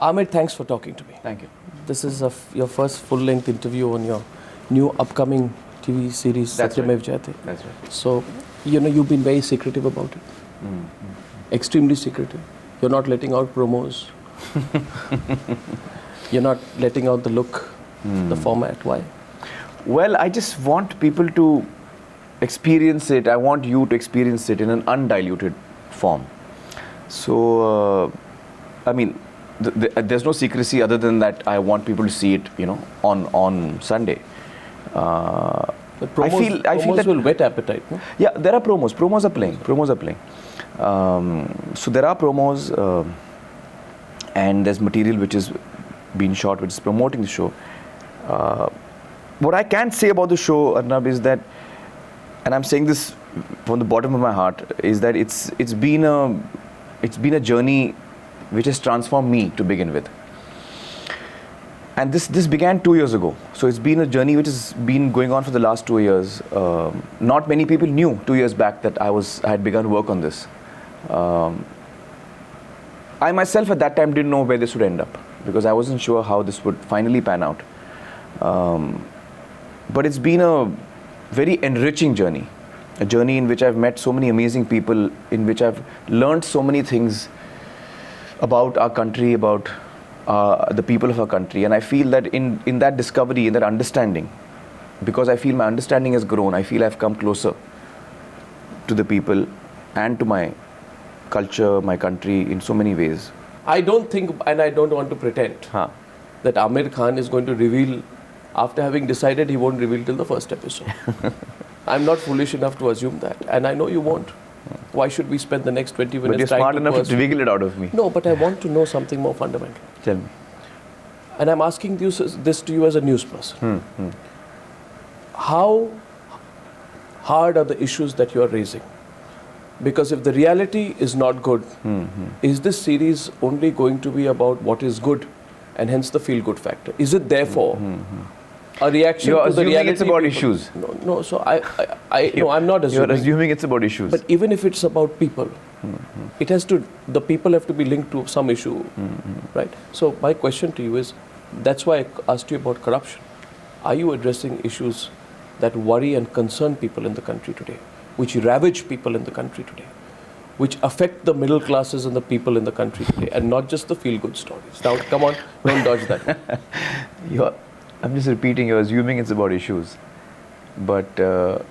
Aamir, thanks for talking to me. Thank you. This is your first full-length interview on your new upcoming TV series, That's Satyamev right. Jayate. That's right. So, you've been very secretive about it. Extremely secretive. You're not letting out promos. You're not letting out the look, the format. Why? Well, I just want people to experience it. I want you to experience it in an undiluted form. So, I mean, there's no secrecy other than that. I want people to see it, on Sunday. Promos, I feel that will whet appetite, no? Yeah, there are promos. Promos are playing. So there are promos, and there's material which is being shot, which is promoting the show. What I can say about the show, Arnab, is that, and I'm saying this from the bottom of my heart, is that it's been a journey which has transformed me to begin with. And this began 2 years ago. So it's been a journey which has been going on for the last 2 years. Not many people knew 2 years back that I had begun work on this. I myself at that time didn't know where this would end up, because I wasn't sure how this would finally pan out. But it's been a very enriching journey. A journey in which I've met so many amazing people, in which I've learned so many things about our country, about the people of our country. And I feel that in that discovery, in that understanding, because I feel my understanding has grown, I feel I've come closer to the people and to my culture, my country, in so many ways. I don't think, and I don't want to pretend, that Aamir Khan is going to reveal, after having decided he won't reveal till the first episode. I'm not foolish enough to assume that, and I know you won't. Why should we spend the next 20 minutes But you're smart enough to wiggle it out of me. No, but I want to know something more fundamental. Tell me. And I'm asking this to you as a news person. How hard are the issues that you are raising? Because if the reality is not good, is this series only going to be about what is good, and hence the feel-good factor? Is it therefore a reaction You're to the assuming reality? it's about issues. No. So I'm not assuming. You're assuming it's about issues. But even if it's about people, the people have to be linked to some issue, right? So my question to you is, that's why I asked you about corruption. Are you addressing issues that worry and concern people in the country today, which ravage people in the country today, which affect the middle classes and the people in the country today, and not just the feel-good stories? Now, come on, don't dodge that. I'm just repeating, you're assuming it's about issues. But the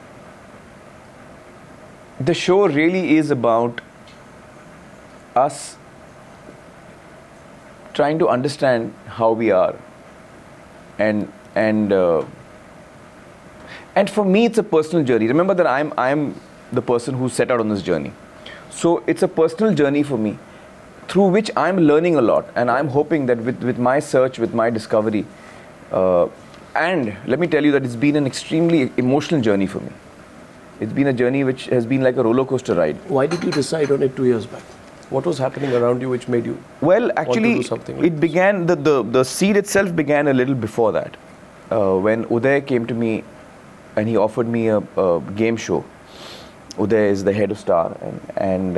show really is about us trying to understand how we are. And for me, it's a personal journey. Remember that I'm the person who set out on this journey. So it's a personal journey for me, through which I'm learning a lot. And I'm hoping that with my search, with my discovery, and let me tell you that it's been an extremely emotional journey for me. It's been a journey which has been like a roller coaster ride. Why did you decide on it 2 years back? What was happening around you which made you actually, want to do something like it began, the seed itself began a little before that. When Uday came to me and he offered me a game show. Uday is the head of Star, and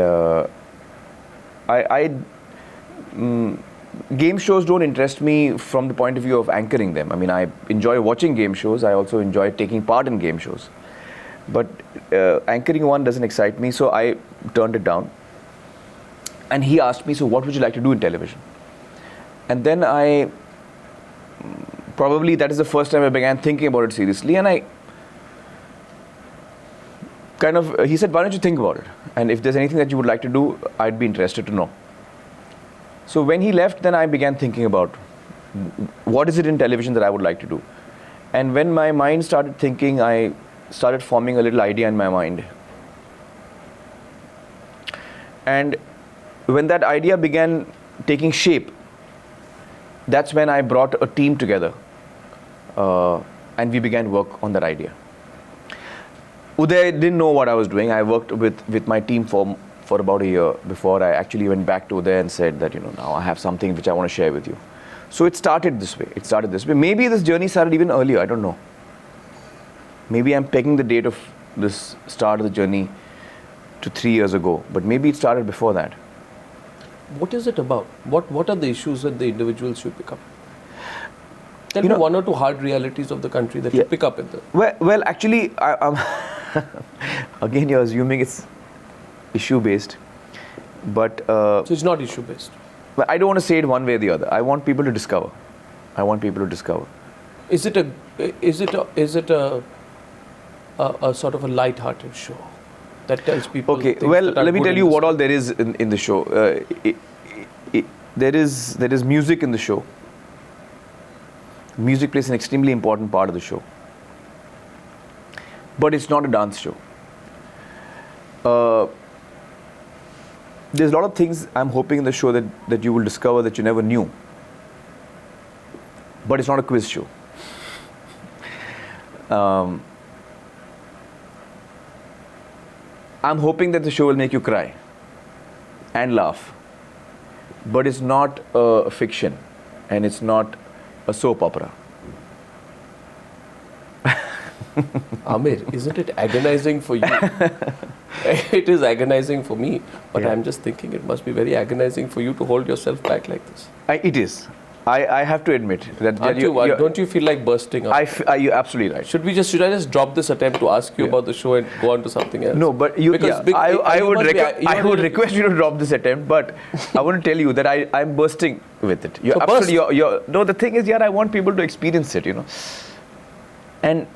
game shows don't interest me from the point of view of anchoring them. I mean, I enjoy watching game shows. I also enjoy taking part in game shows. But anchoring one doesn't excite me, so I turned it down. And he asked me, so what would you like to do in television? And then probably that is the first time I began thinking about it seriously. And he said, why don't you think about it? And if there's anything that you would like to do, I'd be interested to know. So when he left, then I began thinking about what is it in television that I would like to do. And when my mind started thinking, I started forming a little idea in my mind. And when that idea began taking shape, that's when I brought a team together and we began work on that idea. Uday didn't know what I was doing. I worked with my team for about a year before I actually went back to Uday and said that, now I have something which I want to share with you. So it started this way. Maybe this journey started even earlier. I don't know. Maybe I'm pegging the date of this start of the journey to 3 years ago, but maybe it started before that. What is it about? What are the issues that the individuals should pick up? Tell me one or two hard realities of the country that you pick up in the... Well, actually, again, you're assuming it's issue-based, but... so it's not issue-based? But I don't want to say it one way or the other. I want people to discover. Is it a sort of a light-hearted show that tells people? Okay. Well, let me tell you what all there is in the show. There is music in the show. Music plays an extremely important part of the show. But it's not a dance show. There's a lot of things I'm hoping in the show that you will discover that you never knew. But it's not a quiz show. I'm hoping that the show will make you cry and laugh. But it's not a fiction and it's not a soap opera. Aamir, isn't it agonizing for you? It is agonizing for me, but I'm just thinking it must be very agonizing for you to hold yourself back like this. It is. I have to admit that. Don't you feel like bursting up? You're absolutely right. Should I just drop this attempt to ask you about the show and go on to something else? No, but I would request you to drop this attempt, but I want to tell you that I'm bursting with it. You're so absolutely. No, the thing is, I want people to experience it, and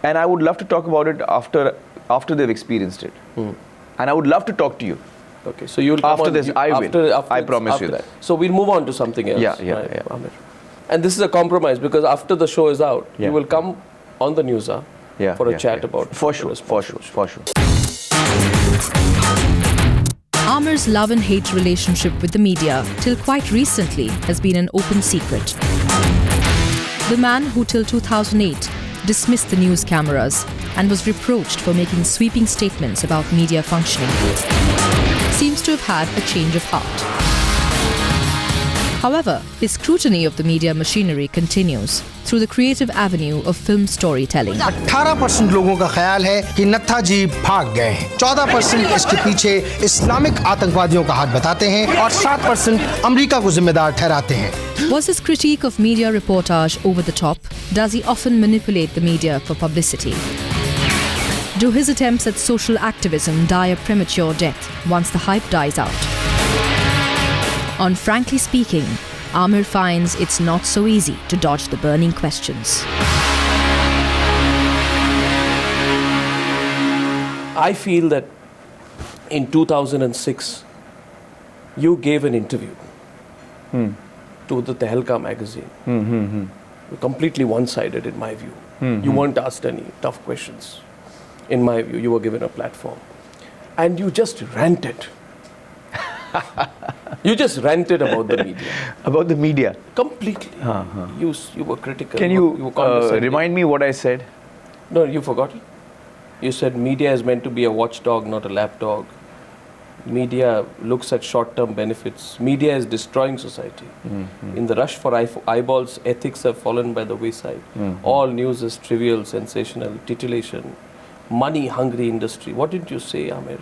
I would love to talk about it after they've experienced it, and I would love to talk to you. Okay, so you'll come after on, this. I will. I promise you that. So we'll move on to something else. Yeah. Aamir. And this is a compromise because after the show is out, you will come on the news for a chat about. For sure. Aamir's love and hate relationship with the media, till quite recently, has been an open secret. The man who till 2008 dismissed the news cameras and was reproached for making sweeping statements about media functioning, seems to have had a change of heart. However, his scrutiny of the media machinery continues through the creative avenue of film storytelling. 18% लोगों का ख्याल है कि नत्था जी भाग गए हैं, 14% इसके पीछे इस्लामिक आतंकवादियों का हाथ बताते हैं और 7% अमेरिका को जिम्मेदार ठहराते हैं. Was his critique of media reportage over the top? Does he often manipulate the media for publicity? Do his attempts at social activism die a premature death once the hype dies out? On Frankly Speaking, Aamir finds it's not so easy to dodge the burning questions. I feel that in 2006, you gave an interview to the Tehelka magazine. Completely one-sided in my view. You weren't asked any tough questions. In my view, you were given a platform. And you just ranted. You just ranted about the media. About the media? Completely. You were critical. Can you condescending. remind me what I said? No, you forgot it. You said media is meant to be a watchdog, not a lapdog. Media looks at short-term benefits. Media is destroying society. In the rush for eyeballs, ethics have fallen by the wayside. All news is trivial, sensational, titillation. Money-hungry industry. What did you say, Aamir?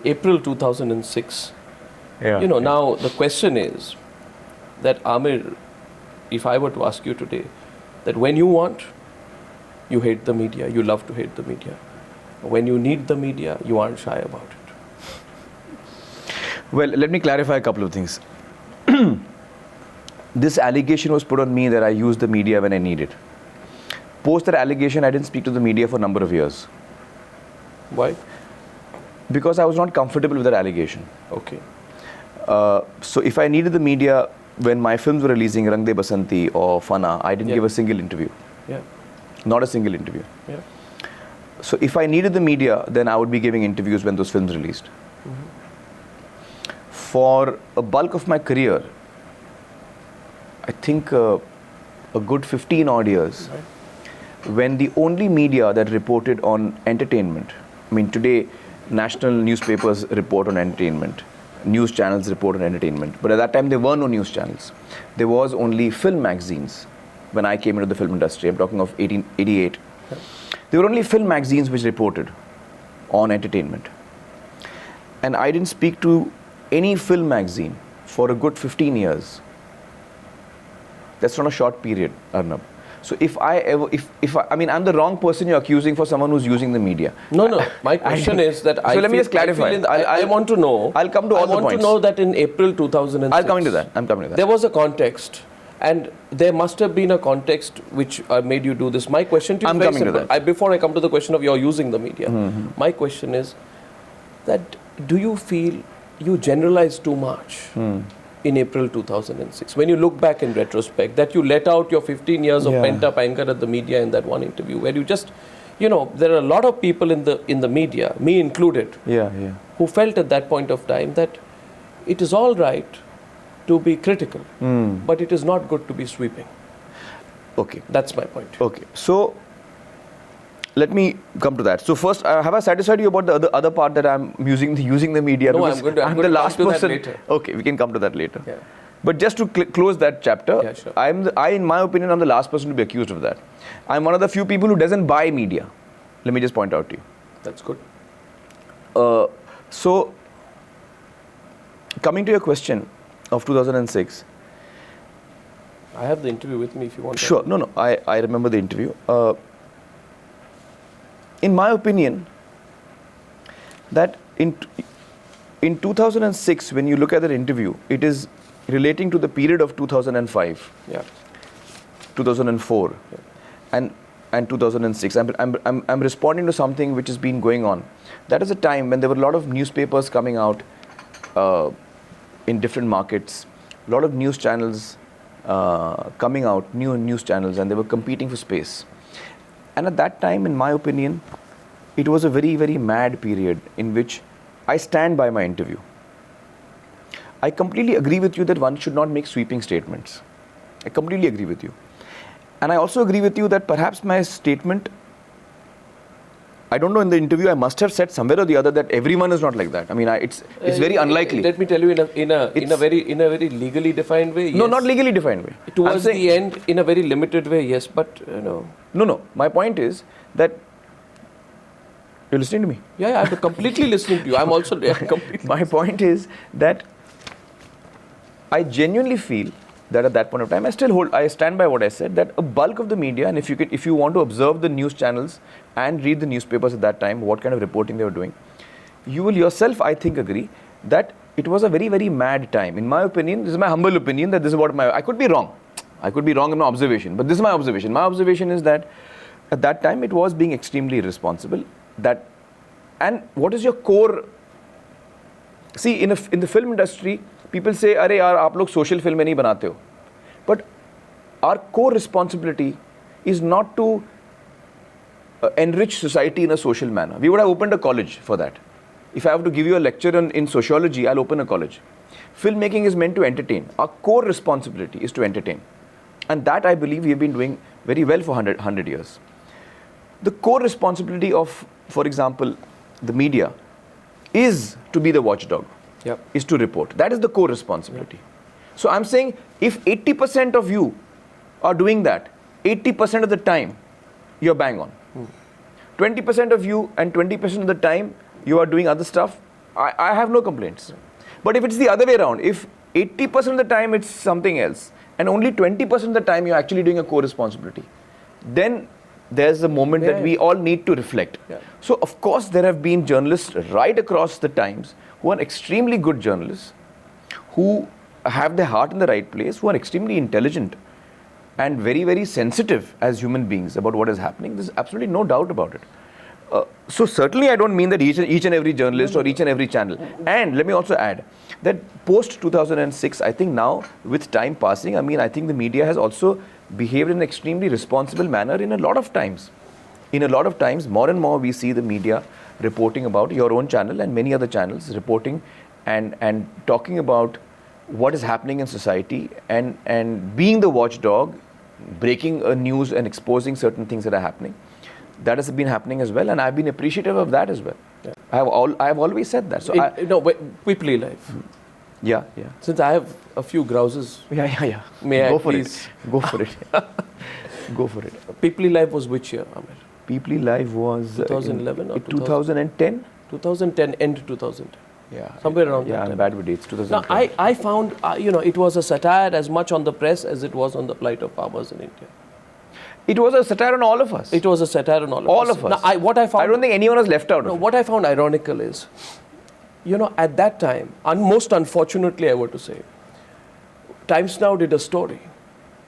April 2006. Now the question is that, Aamir, if I were to ask you today, that when you want, you hate the media, you love to hate the media. When you need the media, you aren't shy about it. Well, let me clarify a couple of things. This allegation was put on me that I used the media when I need it. Post that allegation, I didn't speak to the media for a number of years. Why? Because I was not comfortable with that allegation. Okay. So if I needed the media when my films were releasing, Rang De Basanti or Fana, I didn't give a single interview. Not a single interview. So if I needed the media, then I would be giving interviews when those films released. For a bulk of my career, I think a good 15 odd years, when the only media that reported on entertainment, I mean today national newspapers report on entertainment, news channels report on entertainment, but at that time there were no news channels. There was only film magazines when I came into the film industry. I'm talking of 1888. There were only film magazines which reported on entertainment. And I didn't speak to any film magazine for a good 15 years. That's not a short period, Arnab. So if I mean, I'm the wrong person you're accusing for someone who's using the media. No. My question is that let me just clarify. I want to know. I'll come to all the points. I want to know that in April 2006. I'm coming to that. There was a context, and there must have been a context which made you do this. My question to you is very simple. Before I come to the question of your using the media, my question is that do you feel you generalized too much in April 2006? When you look back in retrospect, that you let out your 15 years of pent-up anger at the media in that one interview, where you just, there are a lot of people in the media, me included, who felt at that point of time that it is all right to be critical, but it is not good to be sweeping. Okay. That's my point. Okay. So, let me come to that. So first, have I satisfied you about the other part that I'm using the media? No, I'm going to last come to person. that later. Okay, we can come to that later. Yeah. But just to close that chapter, yeah, sure. in my opinion, I'm the last person to be accused of that. I'm one of the few people who doesn't buy media. Let me just point out to you. That's good. So, coming to your question of 2006. I have the interview with me if you want. Sure. No. I remember the interview. In my opinion, that in 2006, when you look at that interview, it is relating to the period of 2005, 2004, and 2006. I'm responding to something which has been going on. That is a time when there were a lot of newspapers coming out in different markets, a lot of news channels coming out, new news channels, and they were competing for space. And at that time, in my opinion, it was a very, very mad period in which I stand by my interview. I completely agree with you that one should not make sweeping statements. I completely agree with you. And I also agree with you that perhaps my statement, I don't know, in the interview I must have said somewhere or the other that everyone is not like that. I mean, it's very unlikely. Let me tell you, in a very legally defined way. No, not legally defined way. Towards the end, in a very limited way, yes, but No. My point is that you're listening to me. Yeah, I'm completely listening to you. I'm also completely. My point is that I genuinely feel that at that point of time, I stand by what I said, that a bulk of the media, and if you want to observe the news channels and read the newspapers at that time, what kind of reporting they were doing, you will yourself, I think, agree that it was a very, very mad time. In my opinion, this is my humble opinion, that this is what I could be wrong. I could be wrong in my observation, but this is my observation. My observation is that at that time, it was being extremely irresponsible. And what is your core? See, in the film industry, people say, "Arey yaar, aap log social film mein nahi banate ho." But our core responsibility is not to enrich society in a social manner. We would have opened a college for that. If I have to give you a lecture in sociology, I'll open a college. Filmmaking is meant to entertain. Our core responsibility is to entertain. And that, I believe, we have been doing very well for 100 years. The core responsibility of, for example, the media is to be the watchdog, is to report. That is the core responsibility. So I'm saying, if 80% of you are doing that, 80% of the time, you're bang on. 20% of you and 20% of the time, you are doing other stuff, I have no complaints. But if it's the other way around, if 80% of the time it's something else, and only 20% of the time you're actually doing a core responsibility, then there's a moment that we all need to reflect. So, of course, there have been journalists right across the times who are extremely good journalists, who have their heart in the right place, who are extremely intelligent and very, very sensitive as human beings about what is happening. There's absolutely no doubt about it. So certainly I don't mean that each and every journalist or each and every channel. And let me also add that post 2006, I think now with time passing, I think the media has also behaved in an extremely responsible manner in a lot of times. In a lot of times, more and more we see the media reporting about your own channel and many other channels reporting and talking about what is happening in society and being the watchdog, breaking a news and exposing certain things that are happening. That has been happening as well, and I've been appreciative of that as well. I have always said that. So People Life. Yeah. Since I have a few grouses. Yeah. May Go I for please? it. Go for it. Go for it. People Life was which year, Aamir? People Life was 2011 or 2010. 2010, end 2000. Yeah. Somewhere around Yeah, that I'm time. bad with dates. Now, 2012. I found, it was a satire as much on the press as it was on the plight of farmers in India. It was a satire on all of us. It was a satire on all of us. All of us. Now, what I found, I don't think anyone was left out no, of it. what I found ironical is, at that time, most unfortunately, I were to say, Times Now did a story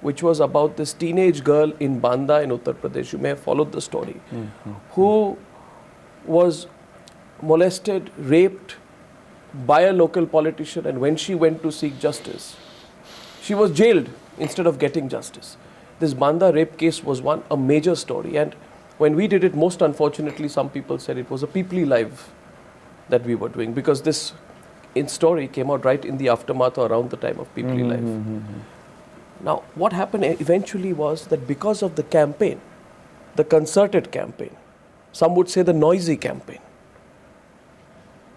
which was about this teenage girl in Banda in Uttar Pradesh. You may have followed the story, who was molested, raped by a local politician, and when she went to seek justice, she was jailed instead of getting justice. This Banda rape case was a major story, and when we did it, most unfortunately, some people said it was a Peoply Live that we were doing, because this story came out right in the aftermath or around the time of Peoply Live. Now, what happened eventually was that because of the campaign, the concerted campaign, some would say the noisy campaign,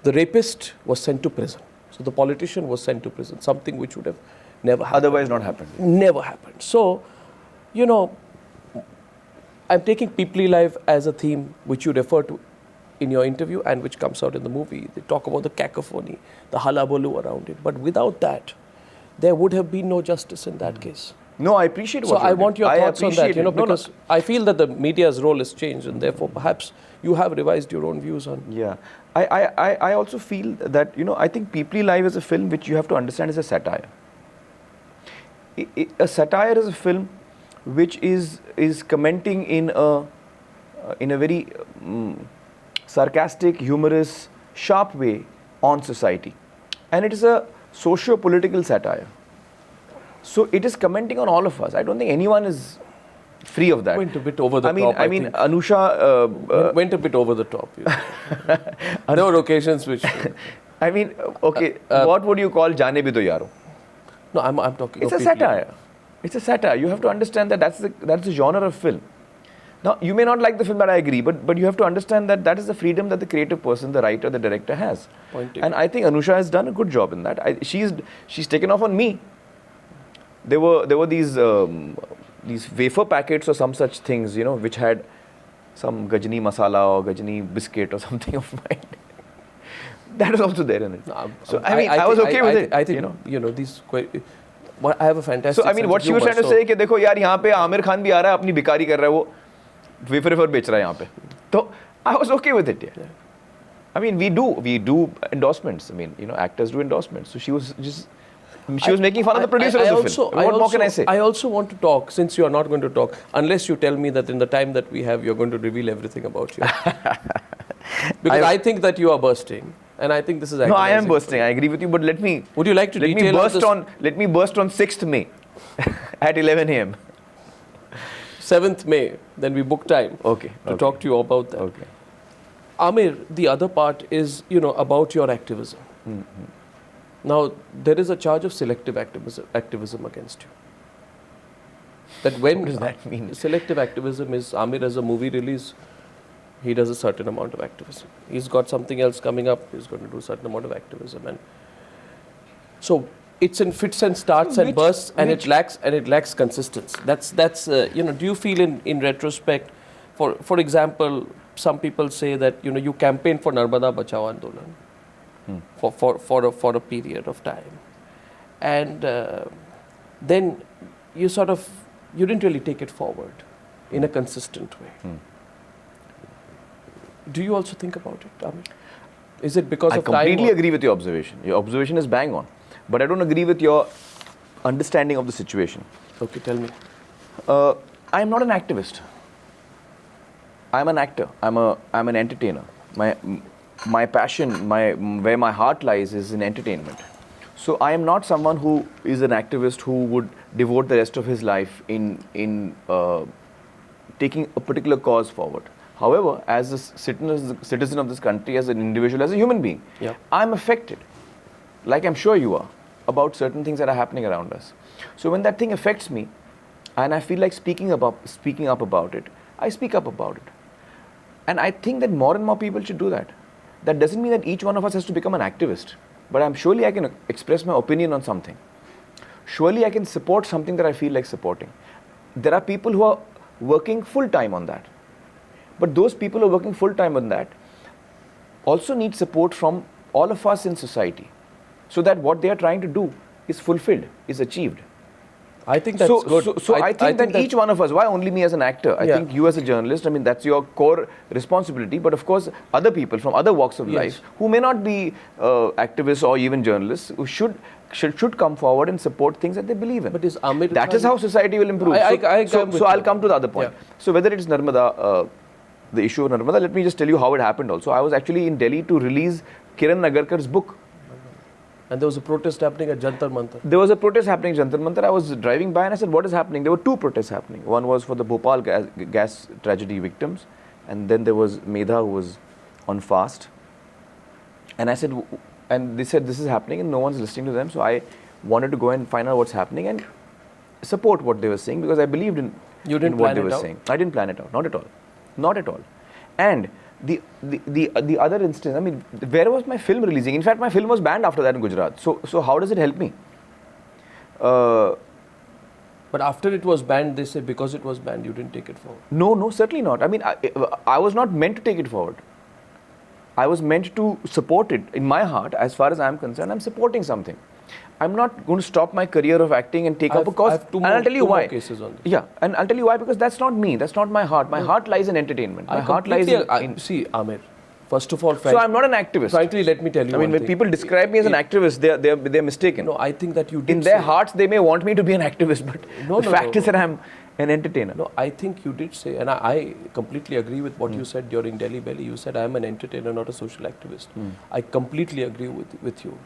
the rapist was sent to prison. So the politician was sent to prison, something which would have never happened. Otherwise not happened. Never happened. So, I'm taking Peoply Live as a theme which you refer to in your interview and which comes out in the movie. They talk about the cacophony, the hullabaloo around it. But without that, there would have been no justice in that case. No, I appreciate what So you're I doing. want your thoughts on that, appreciate it. because I feel that the media's role has changed, and therefore perhaps you have revised your own views on. Yeah. I also feel that, I think Peoply Live is a film which you have to understand is a satire. A satire is a film which is commenting in a very sarcastic, humorous, sharp way on society. And it is a socio-political satire. So it is commenting on all of us. I don't think anyone is free of that. Went a bit over the top. I mean, think. Anusha. Went a bit over the top. There were occasions which. I mean, okay, what would you call Jaane Bhi To Yaro? No, I'm talking. It's of a Peoply. satire. It's a satire. You have to understand that that's the genre of film. Now, you may not like the film, that I agree, but you have to understand that is the freedom that the creative person, the writer, the director has. Point taken. And I think Anusha has done a good job in that. She's taken off on me. There were these wafer packets or some such things, which had some Gajni masala or Gajni biscuit or something of mine. That is also there in it. So I was okay with it. I think these. I have a fantastic. So I mean, what she was trying to say कि देखो यार यहाँ पे आमिर खान भी आ रहा है अपनी बिकारी कर रहा है वो वेफर बेच रहा है यहाँ पे तो I was okay with it. Yeah. I mean, we do endorsements. I mean, actors do endorsements. So she was making fun of the producer of the film. What more can I say? I also want to talk, since you are not going to talk, unless you tell me that in the time that we have, you're going to reveal everything about you. Because I think that you are bursting, and I think this is. No, I am bursting. I agree with you, but let me. Would you like to detail Let me burst on 6th May at 11 a.m. 7th May, then we book time. Okay. To talk to you about that. Okay. Aamir, the other part is, about your activism. Mm-hmm. Now, there is a charge of selective activism against you. That when what does that mean? Selective activism is Aamir as a movie release, he does a certain amount of activism. He's got something else coming up, he's going to do a certain amount of activism. And so it's in fits and starts and bursts, and it lacks consistency. That's do you feel in retrospect, for example, some people say that you campaign for Narmada Bachao Andolan for a period of time, and then you didn't really take it forward in a consistent way. Do you also think about it, Aamir? Is it because of time? I completely agree with your observation. Your observation is bang on. But I don't agree with your understanding of the situation. Okay, tell me. I am not an activist. I am an actor. I'm an entertainer. My passion, where my heart lies is in entertainment. So I am not someone who is an activist who would devote the rest of his life in taking a particular cause forward. However, as a citizen of this country, as an individual, as a human being, I'm affected, like I'm sure you are, about certain things that are happening around us. So when that thing affects me, and I feel like speaking up about it, I speak up about it. And I think that more and more people should do that. That doesn't mean that each one of us has to become an activist, but surely I can express my opinion on something. Surely I can support something that I feel like supporting. There are people who are working full-time on that. But those people who are working full-time on that also need support from all of us in society, so that what they are trying to do is fulfilled, is achieved. I think that's good. So I think that each one of us, why only me as an actor? I think you as a journalist, I mean, that's your core responsibility. But of course, other people from other walks of life who may not be activists or even journalists, who should come forward and support things that they believe in. But is Aamir that is how society will improve. So I'll come to the other point. So whether it's Narmada, the issue of Narmada, let me just tell you how it happened also. I was actually in Delhi to release Kiran Nagarkar's book. And there was a protest happening at Jantar Mantar. There was a protest happening at Jantar Mantar. I was driving by and I said, what is happening? There were two protests happening. One was for the Bhopal gas tragedy victims. And then there was Medha, who was on fast. And I said, and they said this is happening and no one's listening to them. So I wanted to go and find out what's happening and support what they were saying, because I believed in what they were saying. I didn't plan it out. Not at all. Not at all. And the other instance, I mean, where was my film releasing? In fact, my film was banned after that in Gujarat. So how does it help me? But after it was banned, they say because it was banned, you didn't take it forward. No, certainly not. I mean, I was not meant to take it forward. I was meant to support it. In my heart, as far as I'm concerned, I'm supporting something. I'm not going to stop my career of acting and take up a cause. I have two and I'll tell you why. Cases on this. Yeah, and I'll tell you why, because that's not me. That's not my heart. My heart lies in entertainment. My heart lies in... See, Aamir, first of all... So I'm not an activist. Frankly, let me tell you when people describe me as an activist, they're mistaken. No, I think that you did in their hearts, they may want me to be an activist, but the fact is that I'm an entertainer. No, I think you did say, and I completely agree with what you said during Delhi Belly. You said, I'm an entertainer, not a social activist. I completely agree with you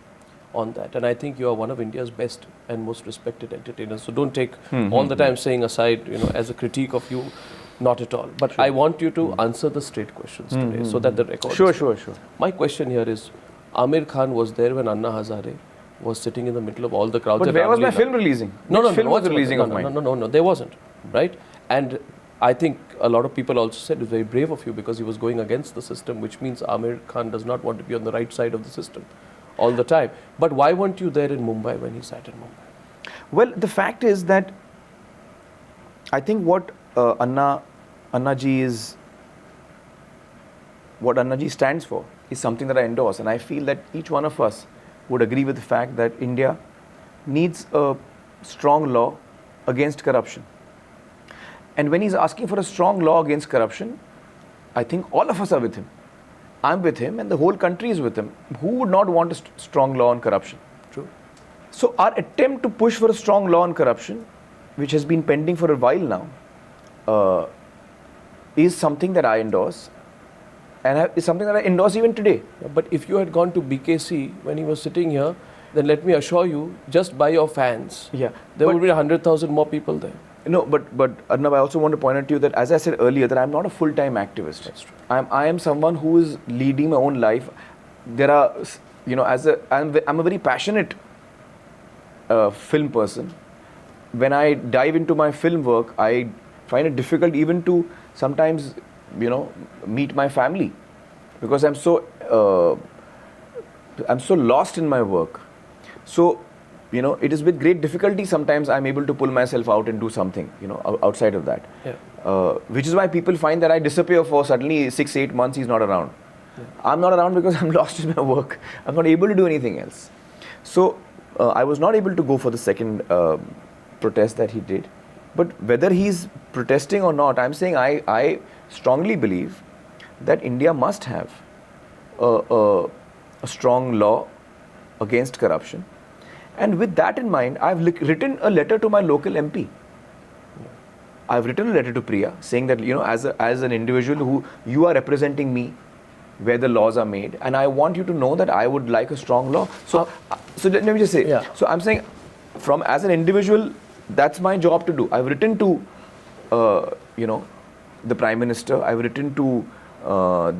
on that. And I think you are one of India's best and most respected entertainers. So don't take all the time saying aside, as a critique of you, not at all. But I want you to answer the straight questions today so that the record Sure. My question here is, Aamir Khan was there when Anna Hazare was sitting in the middle of all the crowds. But where was my film releasing? No, film was releasing of mine? No, there wasn't, right? And I think a lot of people also said it was very brave of you because he was going against the system, which means Aamir Khan does not want to be on the right side of the system all the time. But why weren't you there in Mumbai when he sat in Mumbai? Well, the fact is that I think what Annaji stands for is something that I endorse, and I feel that each one of us would agree with the fact that India needs a strong law against corruption. And when he's asking for a strong law against corruption, I think all of us are with him. I'm with him and the whole country is with him. Who would not want a strong law on corruption? True. So our attempt to push for a strong law on corruption, which has been pending for a while now, is something that I endorse, and is something that I endorse even today. But if you had gone to BKC when he was sitting here, then let me assure you, just by your fans, there would be 100,000 more people there. No, but Arnab, I also want to point out to you that, as I said earlier, that I'm not a full-time activist. That's true. I am someone who is leading my own life. There are, I'm a very passionate film person. When I dive into my film work, I find it difficult even to sometimes, meet my family, because I'm so lost in my work. So, it is with great difficulty sometimes I'm able to pull myself out and do something, outside of that. Yeah. Which is why people find that I disappear for suddenly 6-8 months, he's not around. Yeah. I'm not around because I'm lost in my work. I'm not able to do anything else. So, I was not able to go for the second protest that he did. But whether he's protesting or not, I'm saying I strongly believe that India must have a strong law against corruption. And with that in mind, I've written a letter to my local MP. I've written a letter to Priya saying that, as an individual who you are representing me where the laws are made, and I want you to know that I would like a strong law. So let me just say, so I'm saying as an individual, that's my job to do. I've written to, the Prime Minister, I've written to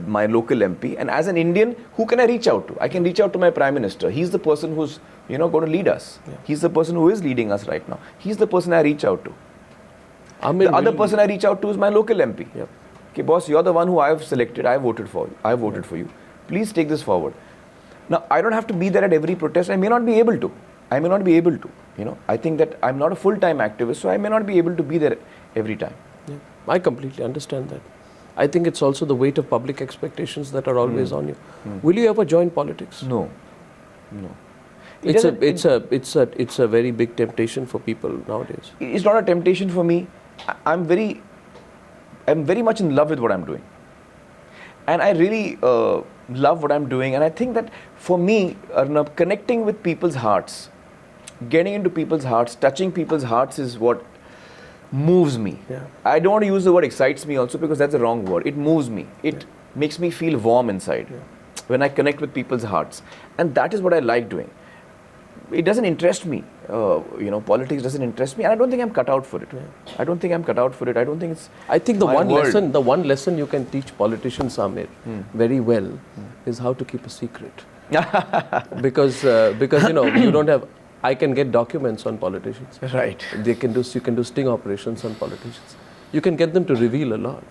my local MP, and as an Indian, who can I reach out to? I can reach out to my Prime Minister. He's the person who's, going to lead us. Yeah. He's the person who is leading us right now. He's the person I reach out to. The other person I reach out to is my local MP. Yep. Okay, boss, you're the one who I've selected. I voted for you. I voted for you. Please take this forward. Now, I don't have to be there at every protest. I may not be able to. I think that I'm not a full-time activist, so I may not be able to be there every time. Yeah. I completely understand that. I think it's also the weight of public expectations that are always on you. Will you ever join politics? No. It's a very big temptation for people nowadays. It's not a temptation for me. I'm very much in love with what I'm doing. And I really love what I'm doing. And I think that for me, Arnab, connecting with people's hearts, getting into people's hearts, touching people's hearts is what moves me. Yeah. I don't want to use the word excites me also because that's the wrong word. It moves me. It makes me feel warm inside when I connect with people's hearts. And that is what I like doing. It doesn't interest me. Politics doesn't interest me, and I don't think I'm cut out for it. I don't think I'm cut out for it. I don't think it's. I think the my world. one lesson you can teach politicians, Aamir, very well, is how to keep a secret. because you don't have. I can get documents on politicians. Right. You can do sting operations on politicians. You can get them to reveal a lot.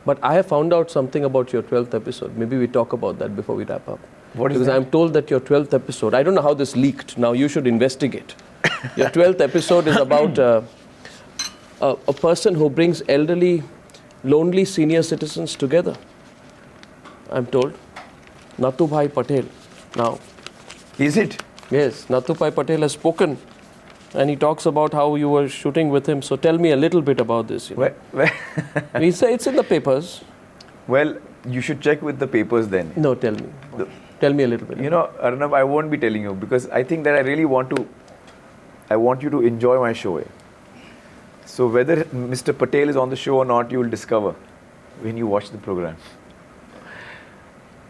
But I have found out something about your 12th episode. Maybe we talk about that before we wrap up. What is because that? I'm told that your 12th episode, I don't know how this leaked. Now you should investigate. Your 12th episode is about a person who brings elderly, lonely senior citizens together. I'm told. Natubhai Patel. Now. Is it? Yes, Natubhai Patel has spoken. And he talks about how you were shooting with him. So tell me a little bit about this. Where? We say it's in the papers. Well, you should check with the papers then. No, tell me. Tell me a little bit. Arnab, I won't be telling you because I think that I want you to enjoy my show. So whether Mr. Patel is on the show or not, you will discover when you watch the program.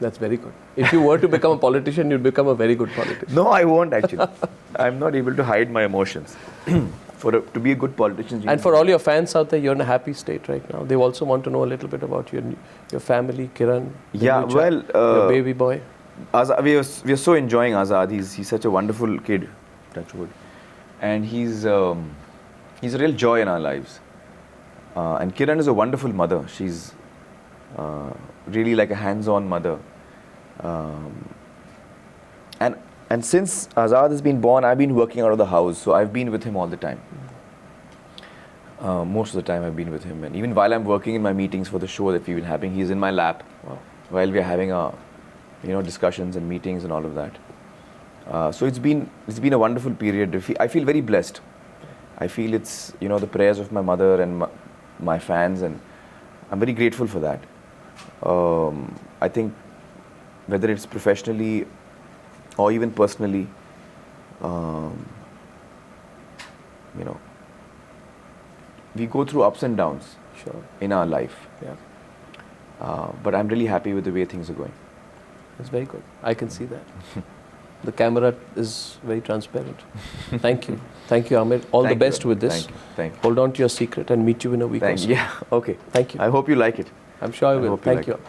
That's very good. If you were to become a politician, you'd become a very good politician. No, I won't actually. I'm not able to hide my emotions. To be a good politician. And for all your fans out there, you're in a happy state right now. They also want to know a little bit about your family, Kiran. Yeah, your baby boy. We are so enjoying Azad. He's such a wonderful kid, touch wood. And he's a real joy in our lives. And Kiran is a wonderful mother. She's really like a hands-on mother. And since Azad has been born, I've been working out of the house, so I've been with him all the time. Most of the time I've been with him, and even while I'm working in my meetings for the show that we've been having, he's in my lap while we're having discussions and meetings and all of that. So it's been a wonderful period. I feel very blessed. I feel it's the prayers of my mother and my fans, and I'm very grateful for that. I think whether it's professionally or even personally, we go through ups and downs in our life. Yeah. But I'm really happy with the way things are going. That's very good. I can see that. The camera is very transparent. Thank you. Thank you, Aamir. All the best with this. Thank you. Hold on to your secret and meet you in a week or so. Yeah, okay. Thank you. I hope you like it. I'm sure I will. Thank you.